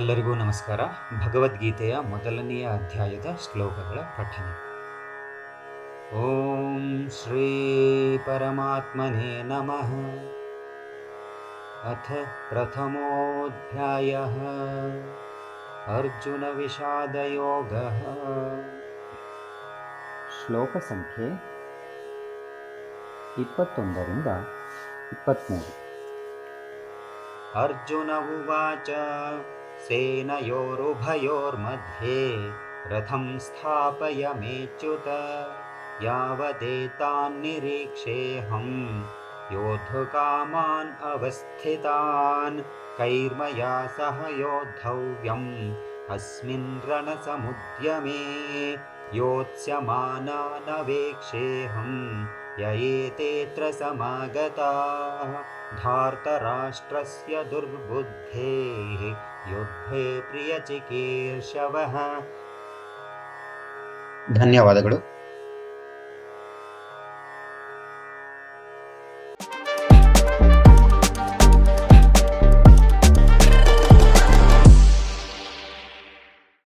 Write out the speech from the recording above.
ಎಲ್ಲರಿಗೂ ನಮಸ್ಕಾರ. ಭಗವದ್ಗೀತೆಯ ಮೊದಲನೆಯ ಅಧ್ಯಾಯದ ಶ್ಲೋಕಗಳ ಪಠನೆ. ಓಂ ಶ್ರೀ ಪರಮಾತ್ಮನೇ ನಮಃ. ಅಥ ಪ್ರಥಮೋಧ್ಯಾಯಃ ಅರ್ಜುನ ವಿಷಾದಯೋಗಃ. ಶ್ಲೋಕ ಸಂಖ್ಯೆ 21ರಿಂದ 23. ಅರ್ಜುನ ಉವಾಚ ಸೇನಯೋರುಭಯೋರ್मध्ये ರಥಂ ಸ್ಥಾಪಯಮೇಚ್ಯುತ ಯಾವದೇತಾನ್ನಿರೀಕ್ಷೇऽಹಂ ಯೋದ್ಧುಕಾಮಾನ್ ಅವಸ್ಥಿತಾನ್ ಕೈರ್ಮಯಾ ಸಹ ಯೋದ್ಧವ್ಯಂ ಅಸ್ಮಿನ್ ರಣಸಮುದ್ಯಮೇ ಯೋತ್ಸ್ಯಮಾನಾನವೇಕ್ಷೇऽಹಂ ಯಯೇತೇತ್ರ ಸಮಾಗತಾಃ ಧಾರ್ತರಾಷ್ಟ್ರಸ್ಯ ದುರ್ಬುದ್ಧೇಃ ಯುದ್ಧೇ ಪ್ರಿಯಚಿಕೀರ್ಷವಃ. ಧನ್ಯವಾದಗಳು.